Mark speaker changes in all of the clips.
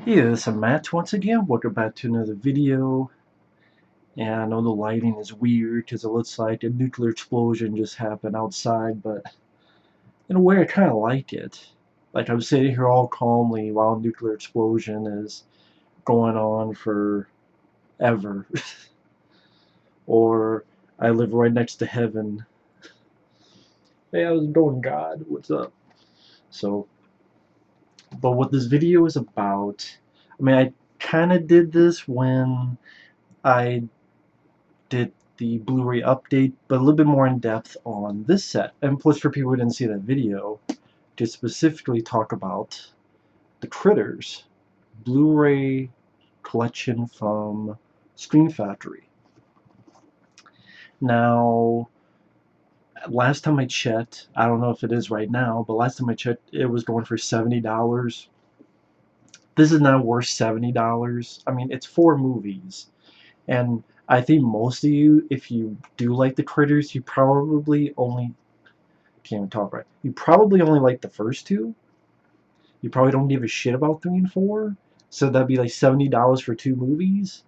Speaker 1: Hey, this is Matt once again. Welcome back to another video. And I know the lighting is weird because it looks like a nuclear explosion just happened outside, but in a way I kind of like it. Like I'm sitting here all calmly while a nuclear explosion is going on forever. Or I live right next to heaven. Hey, how's it going, God? What's up? So, but what this video is about, I kind of did this when I did the Blu-ray update, but a little bit more in depth on this set. And plus, for people who didn't see that video, to specifically talk about the Critters Blu-ray collection from Screen Factory. Now, last time I checked, I don't know if it is right now, but last time I checked, it was going for $70. This is now worth $70. I mean, it's 4 movies. And I think most of you, if you do like the Critters, you probably only can't even talk right. You probably only like the first two. You probably don't give a shit about 3 and 4. So that'd be like $70 for 2 movies.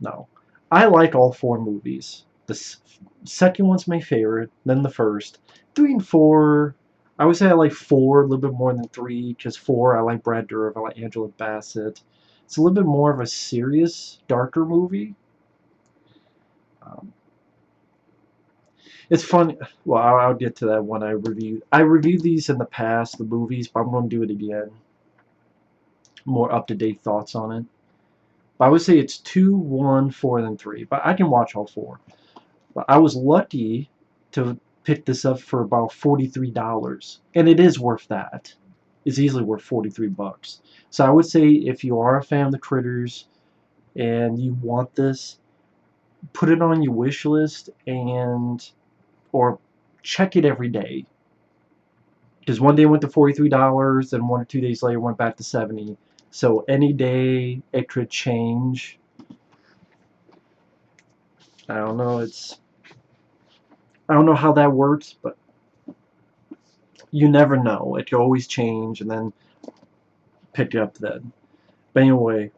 Speaker 1: No, I like all 4 movies. The second one's my favorite, then the first. 3 and 4, I would say I like 4 a little bit more than 3, because 4 I like Brad Dourif, I like Angela Bassett. It's a little bit more of a serious, darker movie. Um, It's fun. Well, I'll get to that when I review. I reviewed these in the past, the movies, but I'm going to do it again. More up-to-date thoughts on it. But I would say it's 2, 1, 4, and then 3. But I can watch all 4. But I was lucky to pick this up for about $43. And it is worth that. It's easily worth 43 bucks. So I would say if you are a fan of the Critters and you want this, put it on your wish list and or check it every day. Because one day it went to $43, and 1 or 2 days later it went back to 70. So any day it could change. I don't know. I don't know how that works, but you never know. It could always change, and then pick it up then. But anyway,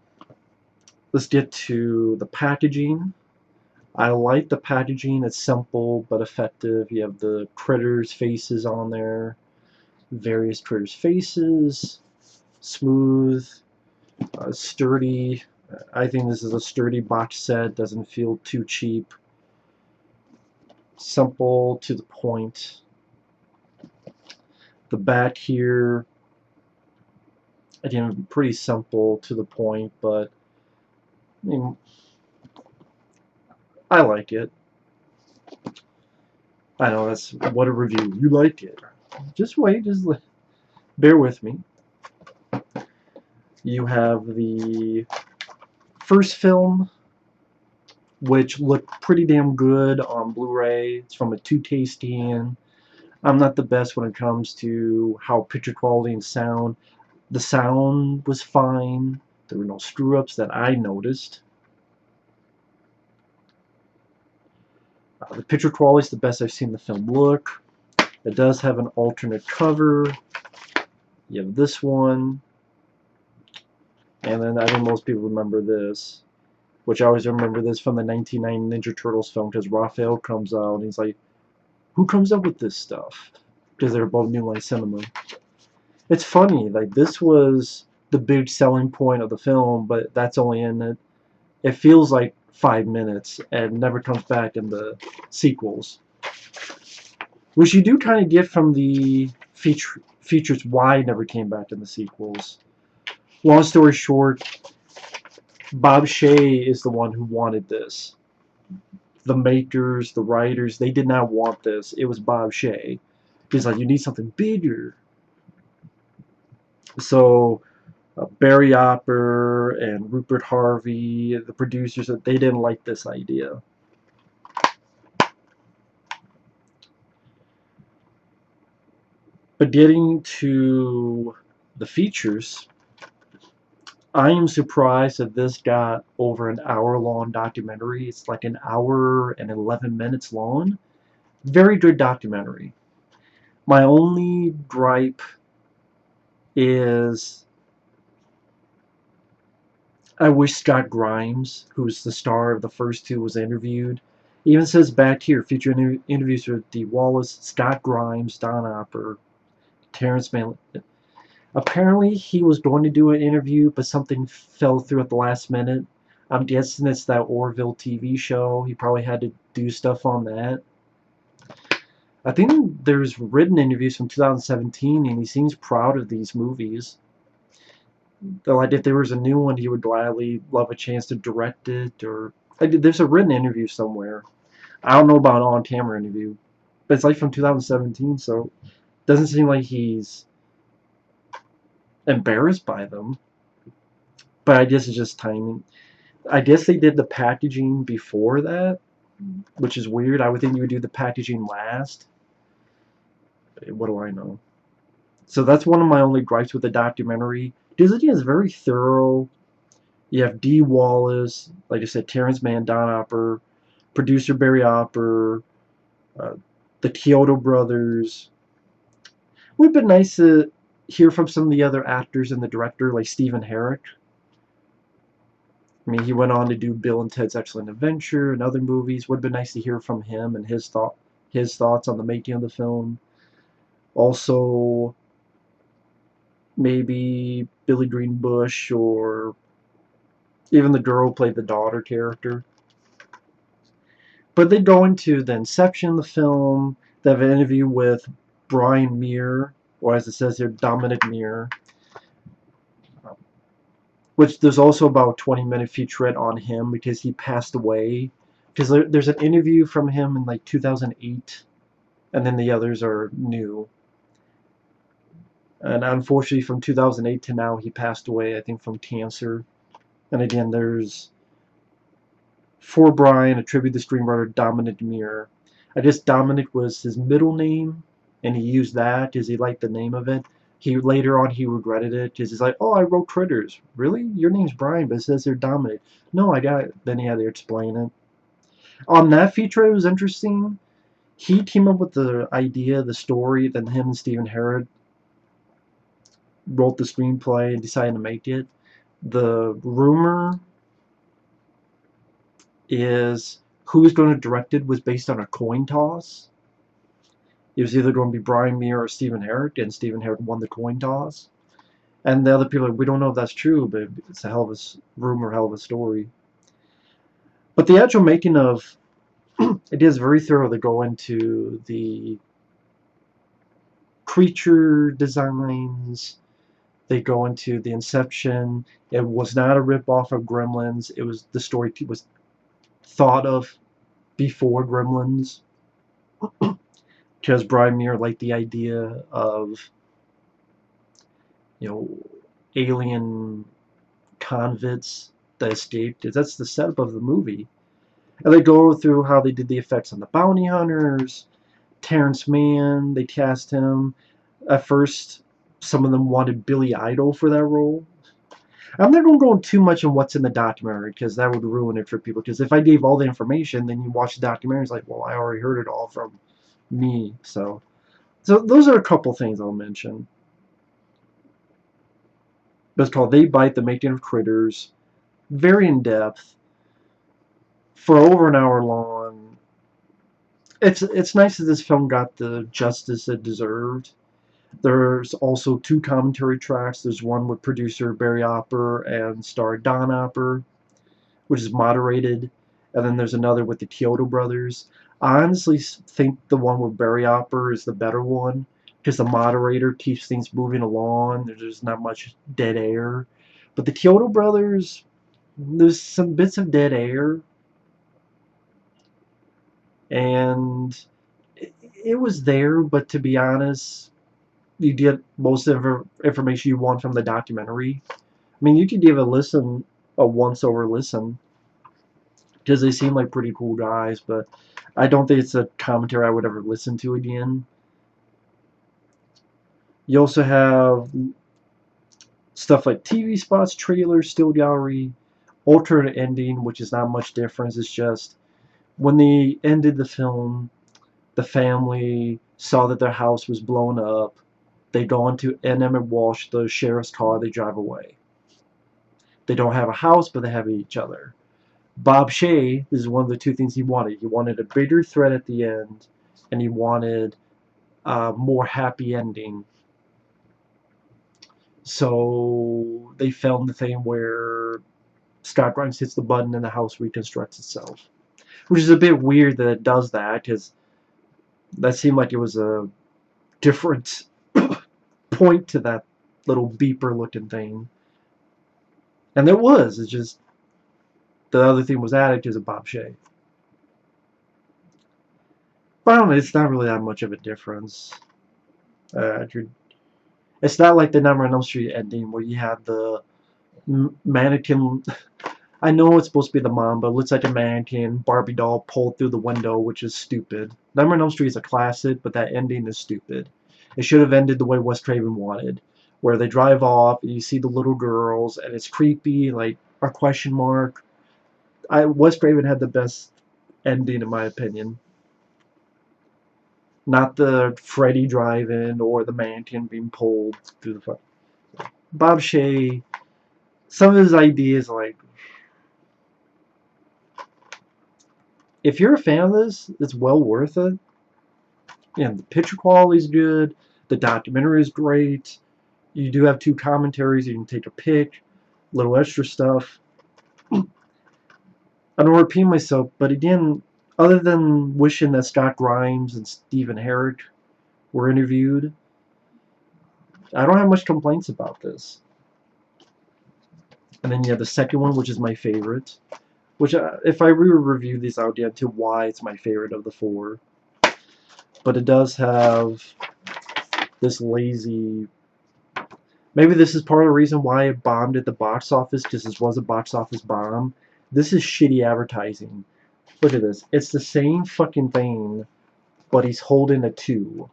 Speaker 1: let's get to the packaging. I like the packaging. It's simple but effective. You have the critters' faces on there, various critters' faces, smooth, sturdy. I think this is a sturdy box set. Doesn't feel too cheap. Simple to the point. The back here, again, pretty simple to the point, but I mean, I like it. I know that's what a review. You like it. Just wait. Just bear with me. You have the first film, which looked pretty damn good on Blu-ray. It's from a 2K scan. I'm not the best when it comes to how picture quality and sound. The sound was fine. There were no screw-ups that I noticed. The picture quality is the best I've seen the film look. It does have an alternate cover. You have this one. And then I think most people remember this, which I always remember this from the 1990 Ninja Turtles film, because Raphael comes out and he's like, who comes up with this stuff? Because they're both New Line Cinema. It's funny, like this was the big selling point of the film, but that's only in it. It feels like 5 minutes and never comes back in the sequels. Which you do kind of get from the features why it never came back in the sequels. Long story short, Bob Shea is the one who wanted this. The makers, the writers, they did not want this. It was Bob Shea. He's like, you need something bigger. So Barry Opper and Rupert Harvey, the producers, they didn't like this idea. But getting to the features, I am surprised that this got over an hour-long documentary. It's like an hour and 11 minutes long. Very good documentary. My only gripe is I wish Scott Grimes, who's the star of the first two, was interviewed. It even says back here, feature interviews with Dee Wallace, Scott Grimes, Don Opper, Terrence Malick. Apparently, he was going to do an interview, but something fell through at the last minute. I'm guessing it's that Orville TV show. He probably had to do stuff on that. I think there's written interviews from 2017, and he seems proud of these movies. Like if there was a new one, he would gladly love a chance to direct it. Or there's a written interview somewhere. I don't know about an on-camera interview, but it's like from 2017, so it doesn't seem like he's embarrassed by them. But I guess it's just timing. I guess they did the packaging before that, which is weird. I would think you would do the packaging last. What do I know? So that's one of my only gripes with the documentary. Disney is very thorough. You have Dee Wallace, like I said, Terrence Mann, Don Opper, producer Barry Opper, the Kyoto brothers. It would have been nice to hear from some of the other actors and the director, like Stephen Herrick. I mean, he went on to do Bill and Ted's Excellent Adventure and other movies. Would have been nice to hear from him and his thoughts on the making of the film. Also, maybe Billy Greenbush or even the girl who played the daughter character. But they go into the inception of the film. They have an interview with Brian Muir, or as it says here, Dominic Muir. Which there's also about a 20-minute featurette on him because he passed away. Because there's an interview from him in like 2008, and then the others are new. And unfortunately, from 2008 to now, he passed away, I think, from cancer. And again, there's for Brian, attribute the screenwriter Dominic Muir. I guess Dominic was his middle name, and he used that because he liked the name of it. Later on he regretted it because he's like, oh, I wrote Critters. Really? Your name's Brian, but it says they're Dominic. No, I got it. Then he had to explain it. On that feature, it was interesting. He came up with the idea, the story, then him and Stephen Herrick wrote the screenplay and decided to make it. The rumor is who's going to direct it was based on a coin toss. It was either going to be Brian Muir or Stephen Herrick, and Stephen Herrick won the coin toss. And the other people are like, we don't know if that's true, but it's a hell of a rumor, hell of a story. But the actual making of it is very thorough. They go into the creature designs. They go into the inception. It was not a rip-off of Gremlins. It was the story was thought of before Gremlins. Because Brian Muir liked the idea of, alien convicts that escaped. That's the setup of the movie. And they go through how they did the effects on the bounty hunters, Terrence Mann, they cast him. At first, some of them wanted Billy Idol for that role. I'm not going to go too much on what's in the documentary because that would ruin it for people. Because if I gave all the information, then you watch the documentary, it's like, well, I already heard it all from me. So those are a couple things I'll mention. But it's called They Bite, the Making of Critters. Very in-depth. For over an hour long. It's nice that this film got the justice it deserved. There's also 2 commentary tracks. There's one with producer Barry Opper and star Don Opper, which is moderated. And then there's another with the Kyoto brothers. I honestly think the one with Barry Opper is the better one because the moderator keeps things moving along. There's not much dead air. But the Kyoto brothers, there's some bits of dead air. And it was there, but to be honest, you get most of the information you want from the documentary. I mean, you could give a once-over listen, because they seem like pretty cool guys, but I don't think it's a commentary I would ever listen to again. You also have stuff like TV spots, trailers, still gallery, alternate ending, which is not much difference. It's just when they ended the film, the family saw that their house was blown up. They go into Emmett Walsh, the sheriff's car, they drive away. They don't have a house, but they have each other. Bob Shea, this is one of the two things he wanted. He wanted a bigger threat at the end, and he wanted a more happy ending. So they filmed the thing where Scott Grimes hits the button and the house reconstructs itself. Which is a bit weird that it does that, because that seemed like it was a different point to that little beeper looking thing. And there was, it's just the other thing was added because of Bob Shea. But I don't know, it's not really that much of a difference. It's not like the Nightmare on Elm Street ending where you had the mannequin. I know it's supposed to be the mom, but it looks like a mannequin Barbie doll pulled through the window, which is stupid. Nightmare on Elm Street is a classic, but that ending is stupid. It should have ended the way Wes Craven wanted, where they drive off and you see the little girls and it's creepy, like a question mark. Wes Craven had the best ending in my opinion. Not the Freddy driving or the mannequin being pulled through the. Bob Shea, some of his ideas, like, if you're a fan of this, it's well worth it. The picture quality is good. The documentary is great. You do have 2 commentaries. You can take a pick. Little extra stuff. I don't repeat myself, but again, other than wishing that Scott Grimes and Stephen Herrick were interviewed, I don't have much complaints about this. And then you have the second one, which is my favorite. Which, if I re-review these, I'll get into why it's my favorite of the 4. But it does have this lazy. Maybe this is part of the reason why it bombed at the box office, because this was a box office bomb. This is shitty advertising. Look at this. It's the same fucking thing, but he's holding a 2.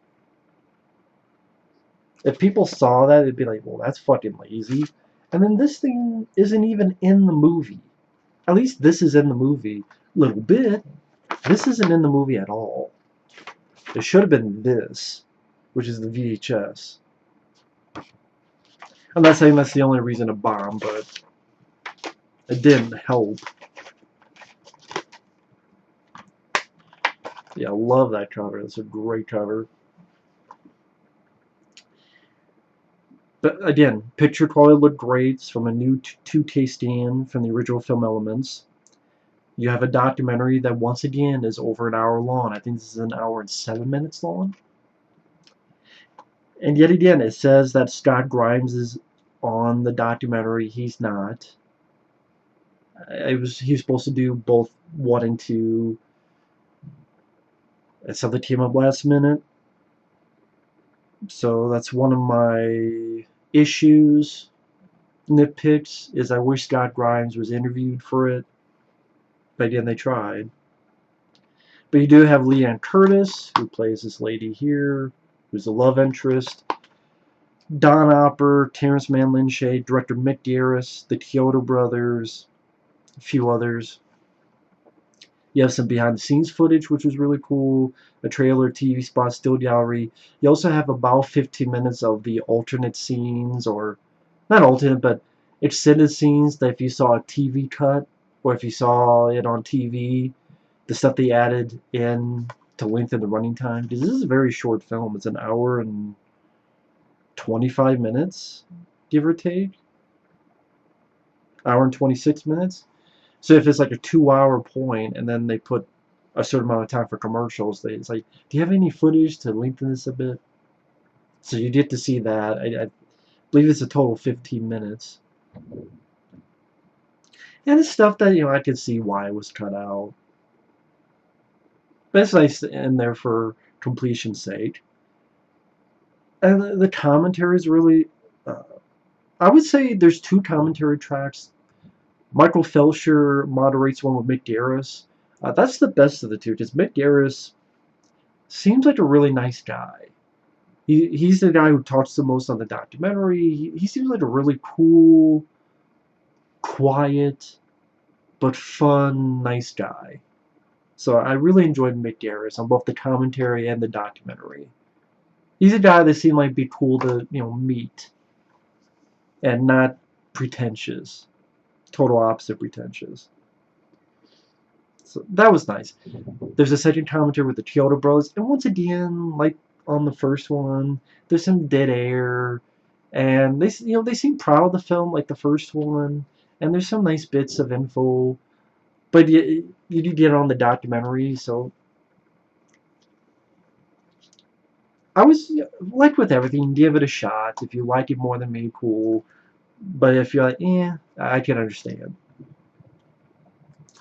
Speaker 1: If people saw that, they'd be like, well, that's fucking lazy. And then this thing isn't even in the movie. At least this is in the movie. A little bit. This isn't in the movie at all. It should have been this, which is the VHS. I'm not saying that's the only reason to bomb, but it didn't help. Yeah, I love that cover. That's a great cover. But again, picture quality looked great. It's from a new 2K stand from the original film elements. You have a documentary that once again is over an hour long. I think this is an hour and 7 minutes long. And yet again, it says that Scott Grimes is on the documentary. He's not. He was supposed to do both 1 and 2. And something came up last minute. So that's one of my issues, nitpicks, is I wish Scott Grimes was interviewed for it. But again, they tried. But you do have Leanne Curtis, who plays this lady here, who's the love interest. Don Opper, Terrence Mann Lynch, director Mick Garris, the Kyoto brothers, a few others. You have some behind-the-scenes footage, which was really cool. A trailer, TV spot, still gallery. You also have about 15 minutes of the alternate scenes, or not alternate, but extended scenes that if you saw a TV cut, or if you saw it on TV, the stuff they added in to lengthen the running time. Because this is a very short film. It's an hour and 25 minutes, give or take. Hour and 26 minutes. So if it's like a 2-hour point, and then they put a certain amount of time for commercials, it's like, do you have any footage to lengthen this a bit? So you get to see that. I believe it's a total of 15 minutes. And it's stuff that, I could see why it was cut out. But it's nice in there for completion's sake. And the commentary is really... I would say there's 2 commentary tracks. Michael Felsher moderates one with Mick Garris. That's the best of the 2, because Mick Garris seems like a really nice guy. He's the guy who talks the most on the documentary. He seems like a really cool, quiet, but fun, nice guy. So I really enjoyed Mick Garris on both the commentary and the documentary. He's a guy that seemed like be cool to, meet, and not pretentious. total opposite pretentious. So that was nice. There's a second commentary with the Kyoto Bros, and once again, like on the first one, there's some dead air, and they seem proud of the film like the first one, and there's some nice bits of info, but you do get on the documentary, so I was like with everything, give it a shot. If you like it more than me, cool. But if you're like, I can understand.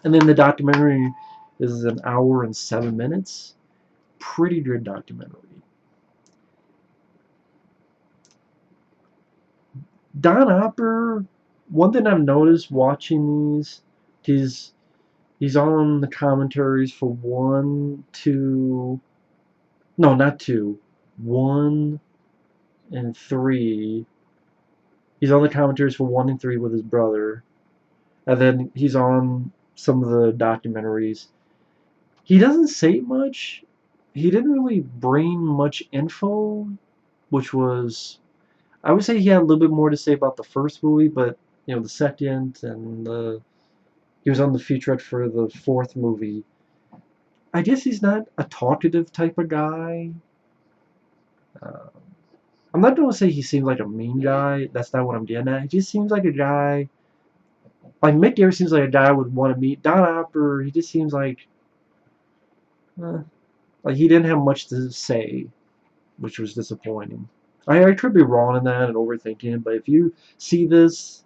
Speaker 1: And then the documentary is an hour and 7 minutes. Pretty good documentary. Don Opper, one thing I've noticed watching these, he's on the commentaries for one, two, no, not two, one and three. He's on the commentaries for 1 and 3 with his brother, and then he's on some of the documentaries. He doesn't say much. He didn't really bring much info, which was, I would say he had a little bit more to say about the first movie, but the second and he was on the featurette for the fourth movie. I guess he's not a talkative type of guy. Uh, I'm not going to say he seems like a mean guy. That's not what I'm getting at. He just seems like a guy. Like Mick Garris seems like a guy I would want to meet. Don Opper, he just seems uh, like he didn't have much to say, which was disappointing. I could be wrong in that and overthinking it, but if you see this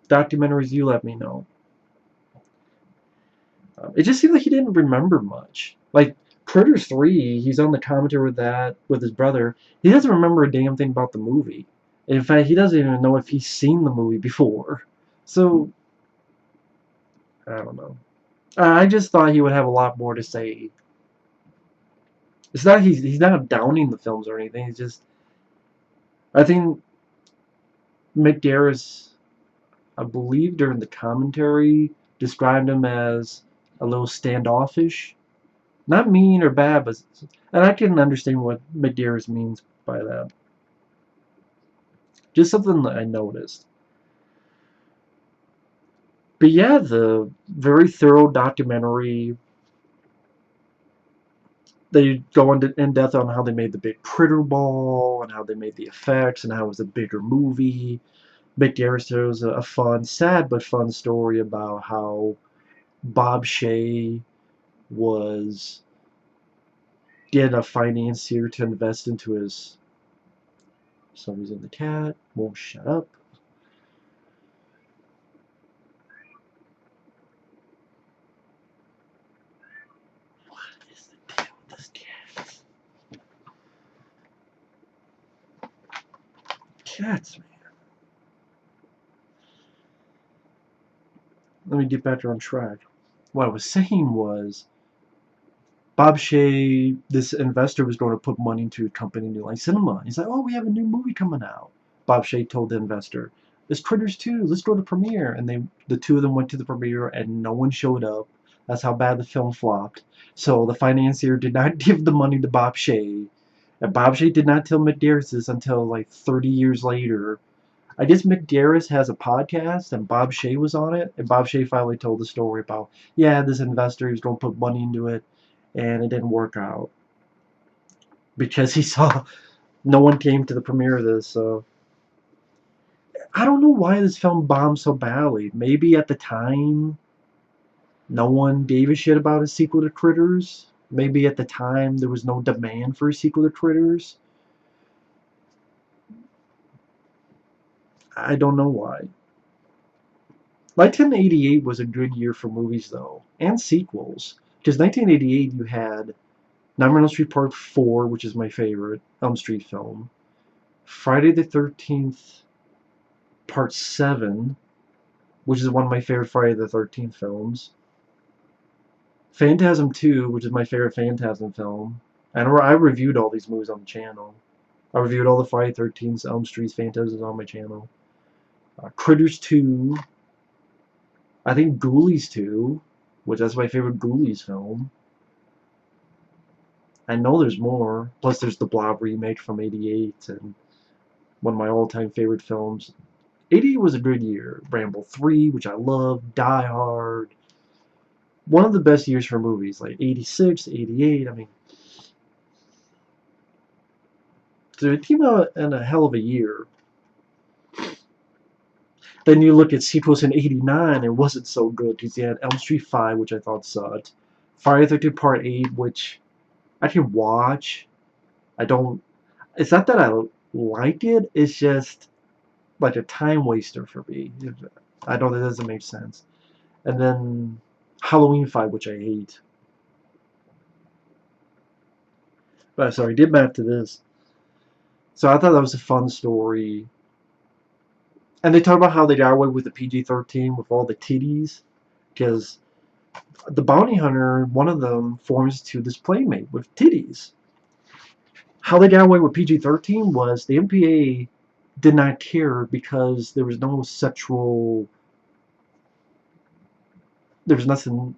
Speaker 1: documentaries, you let me know. It just seemed like he didn't remember much. Like Critters 3, he's on the commentary with that with his brother. He doesn't remember a damn thing about the movie. In fact, he doesn't even know if he's seen the movie before. So I don't know. I just thought he would have a lot more to say. It's not he's not downing the films or anything. It's just I think Mick Garris, I believe during the commentary, described him as a little standoffish. Not mean or bad, but and I can understand what Mick Garris means by that. Just something that I noticed. But yeah, the very thorough documentary. They go into in depth on how they made the big critter ball and how they made the effects and how it was a bigger movie. Mick Garris tells a fun, sad but fun story about how Bob Shaye was getting a financier to invest into his. Somebody's in the cat. Won't shut up. What is the deal with this cat? Cats, man. Let me get back on track. What I was saying was Bob Shaye, this investor, was going to put money into a company, New Line Cinema. He's like, oh, we have a new movie coming out. Bob Shaye told the investor, there's Critters 2, let's go to premiere. And the two of them went to the premiere and no one showed up. That's how bad the film flopped. So the financier did not give the money to Bob Shaye. And Bob Shaye did not tell Mick Garris this until like 30 years later. I guess Mick Garris has a podcast and Bob Shaye was on it. And Bob Shaye finally told the story about, yeah, this investor was going to put money into it and it didn't work out because he saw no one came to the premiere of this. So I don't know why this film bombed so badly. Maybe at the time no one gave a shit about a sequel to Critters. Maybe at the time there was no demand for a sequel to Critters. I don't know why. 1988 was a good year for movies though, and sequels. Because 1988 you had Nightmare on Elm Street Part 4, which is my favorite Elm Street film. Friday the 13th Part 7, which is one of my favorite Friday the 13th films. Phantasm 2, which is my favorite Phantasm film. And I reviewed all these movies on the channel. I reviewed all the Friday the 13th, Elm Street's, Phantasms on my channel. Critters 2. I think Ghoulies 2, which is my favorite Ghoulies film. I know there's more. Plus there's the Blob remake from '88 and one of my all-time favorite films, '88 was a good year. Rambo 3, which I love, Die Hard. One of the best years for movies, like '86, '88. I mean, so it came out in a hell of a year. Then you look at sequels in '89, it wasn't so good because you had Elm Street 5, which I thought sucked. Friday the 13th Part 8, which I can watch. I don't. It's not that I like it. It's just like a time waster for me. I don't. It doesn't make sense. And then Halloween 5, which I hate. But sorry, get back to this. So I thought that was a fun story. And they talk about how they got away with the PG-13 with all the titties. Because the bounty hunter, one of them, forms to this playmate with titties. How they got away with PG-13 was the MPA did not care because there was no sexual... There's nothing...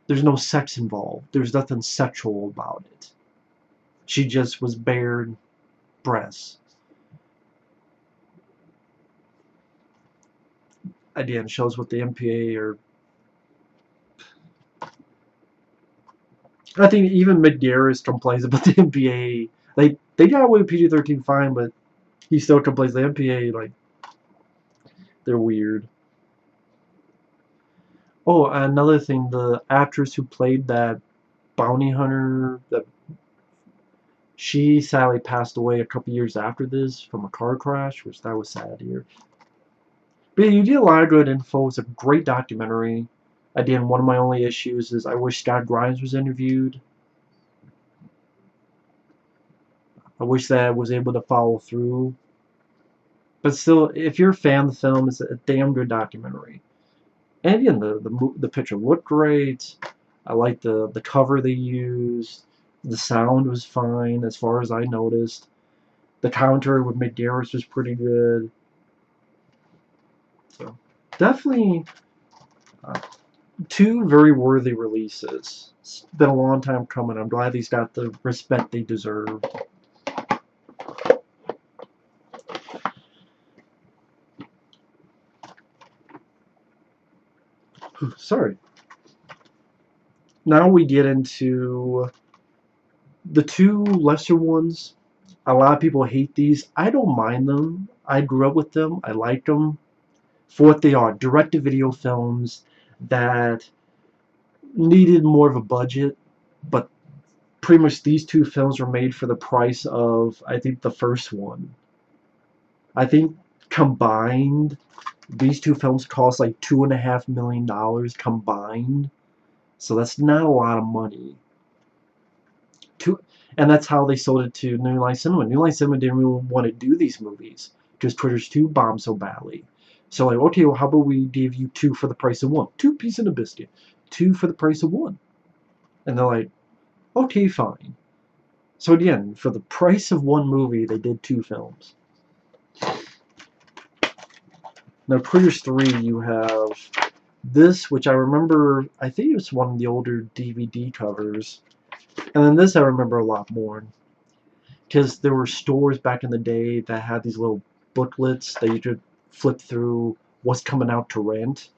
Speaker 1: There's no sex involved. There's nothing sexual about it. She just was bared breasts. Again, shows what the MPA are... I think even McGarris complains about the MPA. They got away with PG-13 fine, but he still complains the MPA, like, they're weird. Oh, another thing, the actress who played that bounty hunter, she sadly passed away a couple years after this from a car crash, which that was sad here. But yeah, you did a lot of good info. It's a great documentary. Again, one of my only issues is I wish Scott Grimes was interviewed. I wish that I was able to follow through. But still, if you're a fan of the film, it's a damn good documentary. And again, the picture looked great. I liked the cover they used. The sound was fine, as far as I noticed. The commentary with McGarris was pretty good. So, definitely two very worthy releases. It's been a long time coming. I'm glad these got the respect they deserve. Sorry. Now we get into the two lesser ones. A lot of people hate these. I don't mind them. I grew up with them. I like them for what they are. Direct-to-video films that needed more of a budget, but pretty much these two films were made for the price of, I think, the first one. I think combined, these two films cost like $2.5 million combined. So that's not a lot of money. And that's how they sold it to New Line Cinema. New Line Cinema didn't really want to do these movies because Critters 2 bombed so badly. So like, okay, well, how about we give you two for the price of one? 2 pieces of biscuit. 2 for the price of 1. And they're like, okay, fine. So again, for the price of 1 movie, they did 2 films. Now, Critters 3, you have this, which I remember, I think it was one of the older DVD covers. And then this I remember a lot more. Because there were stores back in the day that had these little booklets that you could flip through what's coming out to rent.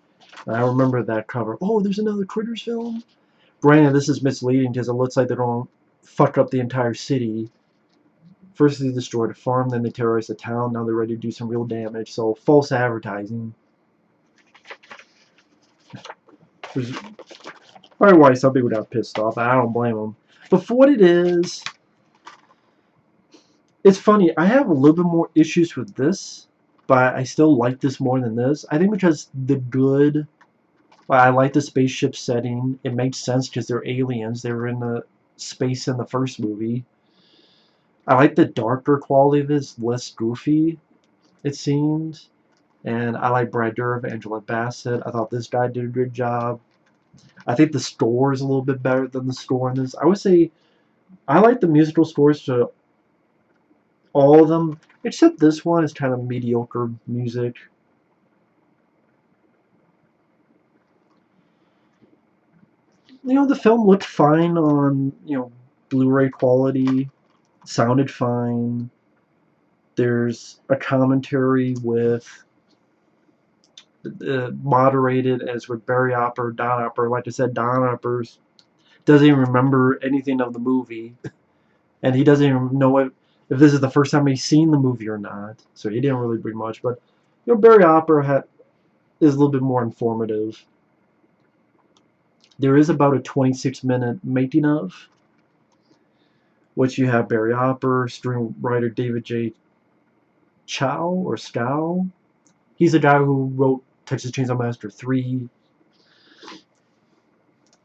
Speaker 1: And I remember that cover. Oh, there's another Critters film? Granted, this is misleading because it looks like they're going to fuck up the entire city. First they destroyed a farm, then they terrorized the town, now they're ready to do some real damage. So, false advertising. Probably why some people got pissed off. I don't blame them. But for what it is, it's funny. I have a little bit more issues with this, but I still like this more than this. I think because I like the spaceship setting. It makes sense because they're aliens. They were in the space in the first movie. I like the darker quality of it. It's less goofy, it seems. And I like Brad Dourif, Angela Bassett. I thought this guy did a good job. I think the score is a little bit better than the score in this. I would say I like the musical scores to all of them, except this one is kind of mediocre music. You know, the film looked fine on, Blu-ray quality, sounded fine. There's a commentary with moderated as with Barry Opper, Don Opper. Like I said, Don Opper doesn't even remember anything of the movie, and he doesn't even know if this is the first time he's seen the movie or not. So he didn't really bring much. But Barry Opper is a little bit more informative. There is about a 26-minute making of, which you have Barry Opper, screenwriter David J. Scow. He's the guy who wrote Texas Chainsaw Massacre 3.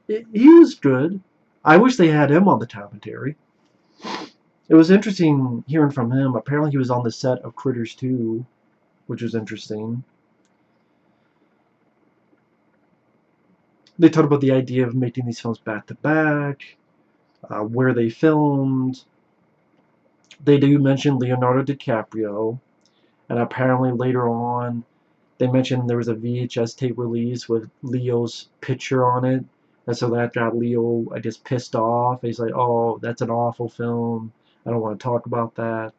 Speaker 1: He was good. I wish they had him on the commentary. It was interesting hearing from him. Apparently he was on the set of Critters 2, which was interesting. They talked about the idea of making these films back to back, where they filmed. They do mention Leonardo DiCaprio, and apparently later on they mentioned there was a VHS tape release with Leo's picture on it, and so that got Leo, I guess, pissed off. He's like, oh, that's an awful film. I don't want to talk about that.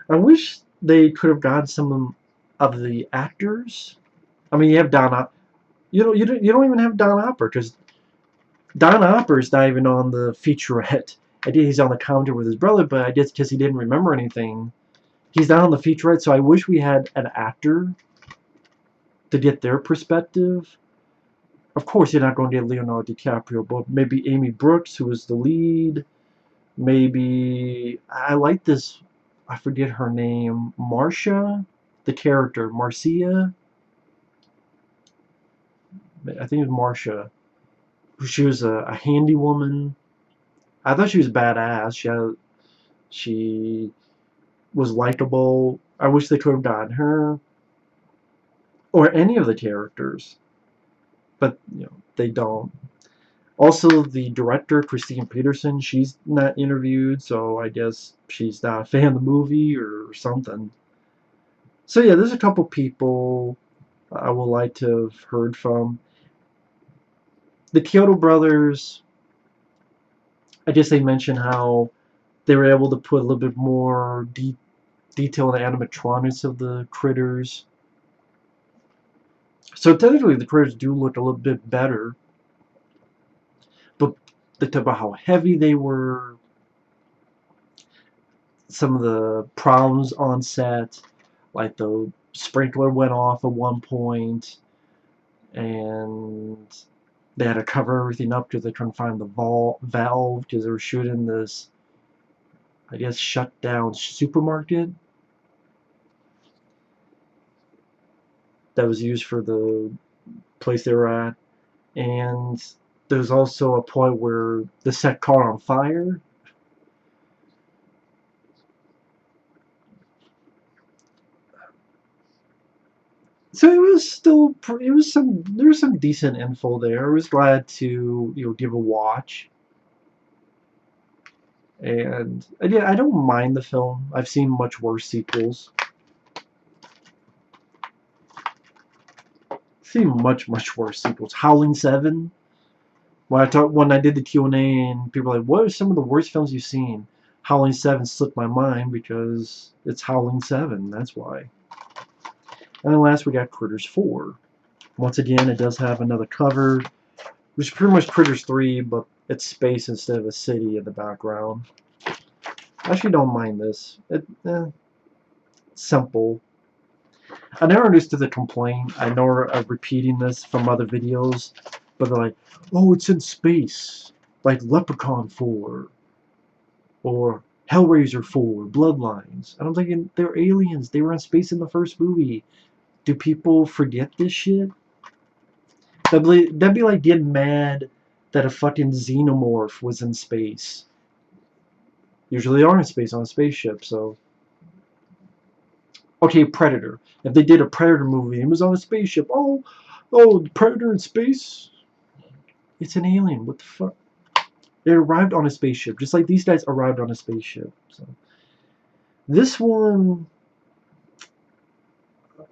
Speaker 1: I wish they could have gotten some of the actors. I mean, you have you don't even have Don Opper, because Don Opper's not even on the featurette. I did. He's on the counter with his brother, but I guess because he didn't remember anything, he's not on the featurette. So I wish we had an actor to get their perspective. Of course, you're not going to get Leonardo DiCaprio, but maybe Amy Brooks, who was the lead. Maybe I like this. I forget her name. Marcia, the character Marcia. I think it was Marcia. She was a handy woman. I thought she was badass. She was likable. I wish they could have gotten her or any of the characters, but they don't. Also, the director Christine Peterson, she's not interviewed, so I guess she's not a fan of the movie or something. So yeah, there's a couple people I would like to have heard from. The Kyoto brothers, I guess they mentioned how they were able to put a little bit more detail in the animatronics of the critters. So technically the critters do look a little bit better, but they talk about how heavy they were, some of the problems on set, like the sprinkler went off at one point, and they had to cover everything up because they couldn't find the valve because they were shooting this, I guess, shut down supermarket that was used for the place they were at. And there's also a point where the set caught on fire. So it was still, there was some decent info there. I was glad to, give a watch. And again, I don't mind the film. I've seen much worse sequels. Seen much worse sequels. Howling 7. When I did the Q&A and people were like, what are some of the worst films you've seen? Howling 7 slipped my mind because it's Howling 7. That's why. And then last we got Critters 4. Once again, it does have another cover, which is pretty much Critters 3, but it's space instead of a city in the background. I actually don't mind this. Simple. I never understood the complaint. I know I'm repeating this from other videos, but they're like, oh, it's in space, like Leprechaun 4, or Hellraiser 4, Bloodlines. And I'm thinking, they're aliens. They were in space in the first movie. Do people forget this shit? That'd be like getting mad that a fucking xenomorph was in space. Usually they are in space on a spaceship, so... Okay, Predator. If they did a Predator movie and it was on a spaceship, oh, Predator in space? It's an alien. What the fuck? It arrived on a spaceship, just like these guys arrived on a spaceship. So this one,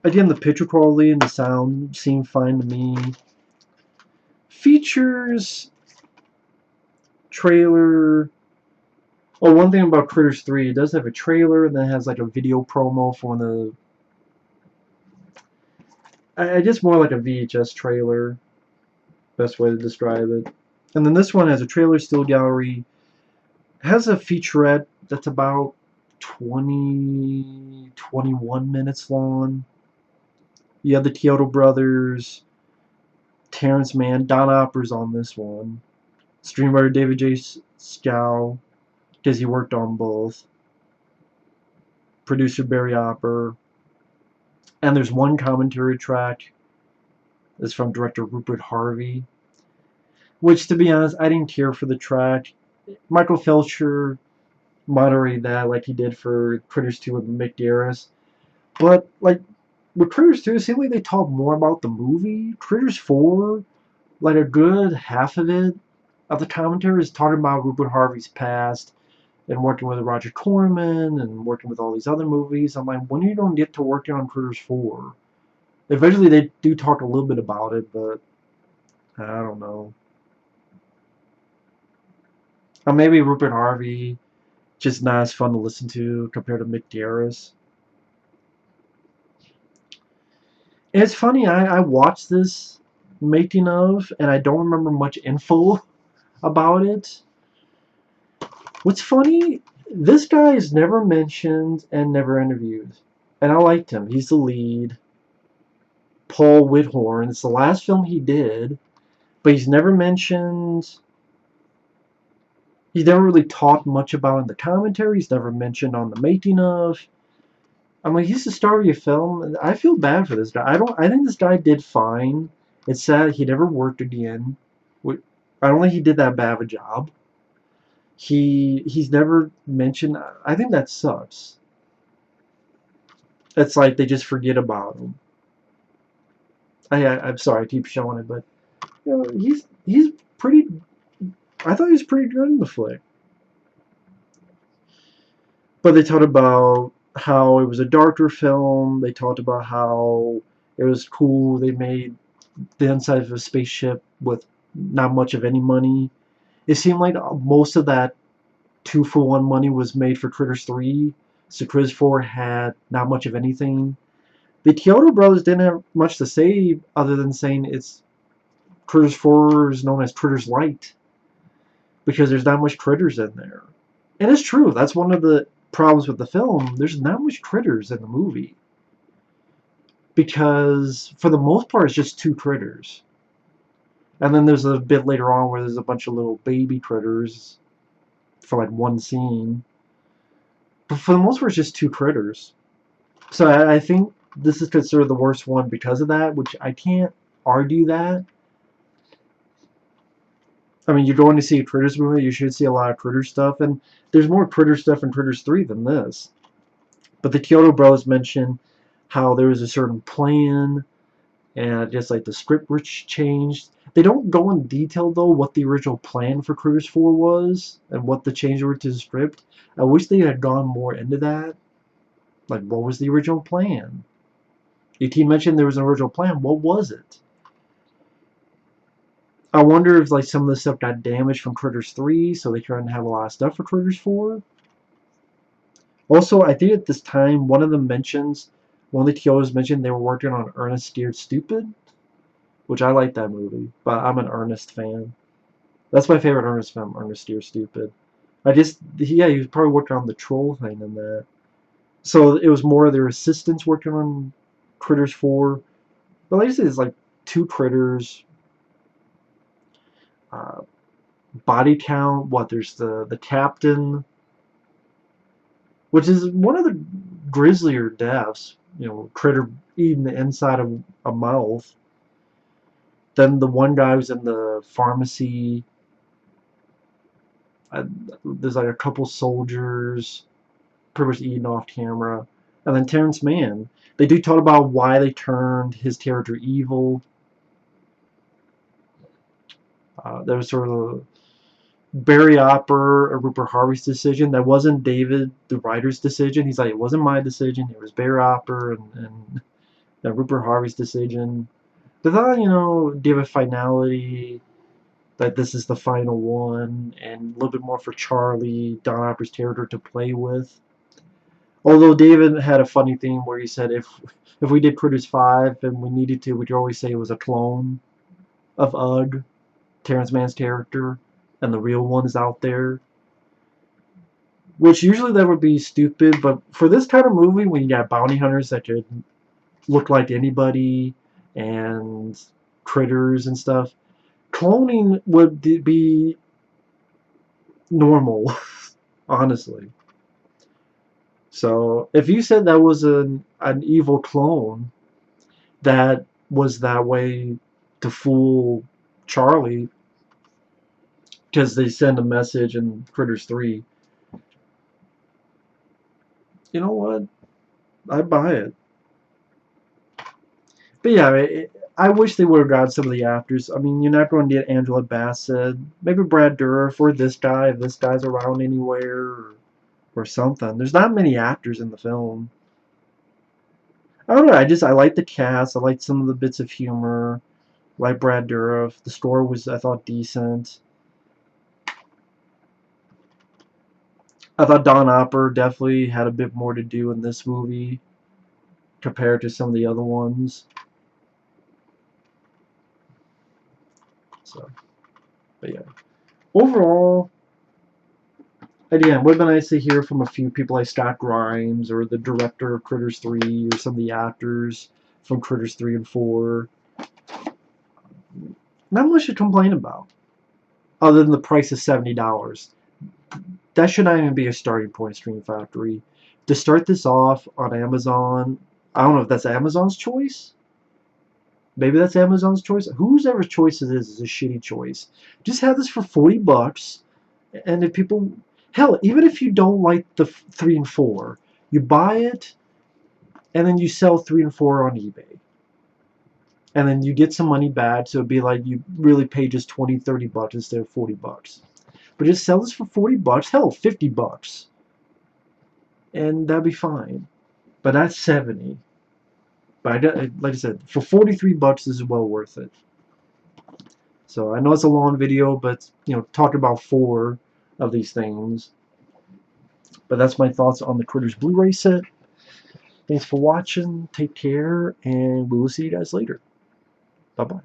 Speaker 1: again, the picture quality and the sound seem fine to me. Features, trailer, Oh, one thing about Critters 3, it does have a trailer, and then it has like a video promo for the. I just more like a VHS trailer. Best way to describe it. And then this one has a trailer still gallery. Has a featurette that's about 21 minutes long. You have the Kyoto brothers, Terrence Mann, Don Opper's on this one. Screenwriter David J. Scow, because he worked on both. Producer Barry Opper. And there's one commentary track that's from director Rupert Harvey. Which, to be honest, I didn't care for the track. Michael Felcher moderated that like he did for Critters 2 with Mick Garris. But, like, with Critters 2, it seemed like they talked more about the movie. Critters 4, like a good half of it, of the commentary is talking about Rupert Harvey's past and working with Roger Corman and working with all these other movies. I'm like, when are you going to get to working on Critters 4? Eventually they do talk a little bit about it, but I don't know. Or maybe Rupert Harvey just not as fun to listen to compared to Mick Garris. And it's funny, I watched this making of, and I don't remember much info about it. What's funny, this guy is never mentioned and never interviewed. And I liked him. He's the lead. Paul Whithorn. It's the last film he did, but he's never mentioned. He's never really talked much about in the commentary. He's never mentioned on the making of. I'm like, he's the star of your film. I feel bad for this guy. I think this guy did fine. It's sad he never worked again. I don't think he did that bad of a job. He's never mentioned. I think that sucks. It's like they just forget about him. I'm sorry, I keep showing it, but you know, he's pretty. I thought he was pretty good in the flick. But they talked about how it was a darker film. They talked about how it was cool. They made the inside of a spaceship with not much of any money. It seemed like most of that 2-for-1 money was made for Critters 3. So Critters 4 had not much of anything. The Kyoto brothers didn't have much to say other than saying it's Critters 4 is known as Critters Light because there's not much critters in there. And it's true. That's one of the problems with the film. There's not much critters in the movie because for the most part it's just 2 critters. And then there's a bit later on where there's a bunch of little baby critters for like one scene. But for the most part it's just 2 critters. So I think this is considered the worst one because of that, which I can't argue that. I mean, you're going to see a Critters movie, you should see a lot of Critter stuff, and there's more Critter stuff in Critters 3 than this. But the Kyoto Bros mention how there was a certain plan, and just like the script which changed. They don't go in detail, though, what the original plan for Critters 4 was, and what the changes were to the script. I wish they had gone more into that. Like, what was the original plan? ET mentioned there was an original plan. What was it? I wonder if like some of the stuff got damaged from Critters 3, so they couldn't have a lot of stuff for Critters 4. Also, I think at this time, one of the Kyotos mentioned they were working on Ernest Scared Stupid, which I like that movie, but I'm an Ernest fan. That's my favorite Ernest film, Ernest Scared Stupid. He was probably working on the troll thing in that. So it was more of their assistants working on Critters 4. But like I said, it's like 2 critters. Body count. There's the captain, which is one of the grislier deaths. You know, critter eating the inside of a mouth. Then the one guy who's in the pharmacy. There's like a couple soldiers pretty much eaten off camera. And then Terrence Mann. They do talk about why they turned his character evil. There was sort of Barry Opper or Rupert Harvey's decision. That wasn't David, the writer's decision. He's like, it wasn't my decision. It was Barry Opper and Rupert Harvey's decision. They thought, give a finality that this is the final one, and a little bit more for Charlie, Don Hopper's character, to play with. Although David had a funny thing where he said if we did Critters 5 and we needed to, we'd always say it was a clone of Ugg, Terrence Mann's character, and the real one is out there. Which usually that would be stupid, but for this kind of movie, when you got bounty hunters that could look like anybody, and critters and stuff, cloning would be normal, honestly. So if you said that was an evil clone that was that way to fool Charlie, because they send a message in Critters 3, you know what? I buy it. But yeah, I wish they would have got some of the actors. I mean, you're not going to get Angela Bassett. Maybe Brad Dourif or this guy, if this guy's around anywhere, or something. There's not many actors in the film. I don't know. I like the cast. I like some of the bits of humor. Like Brad Dourif. The story was, I thought, decent. I thought Don Hopper definitely had a bit more to do in this movie compared to some of the other ones. So, but yeah. Overall, again, it would have been nice to hear from a few people like Scott Grimes or the director of Critters 3 or some of the actors from Critters 3 and 4. Not much to complain about, other than the price of $70. That should not even be a starting point, Stream Factory. To start this off on Amazon, I don't know if that's Amazon's choice. Maybe that's Amazon's choice. Whoever's choice it is a shitty choice. Just have this for $40, and if people, hell, even if you don't like the 3 and 4, you buy it, and then you sell 3 and 4 on eBay. And then you get some money back, so it'd be like you really pay just $20, $30 instead of $40. But just sell this for $40, hell, $50. And that'd be fine. But that's 70. But like I said, for $43, this is well worth it. So I know it's a long video, but talking about 4 of these things. But that's my thoughts on the Critters Blu-ray set. Thanks for watching. Take care, and we will see you guys later. Bye-bye.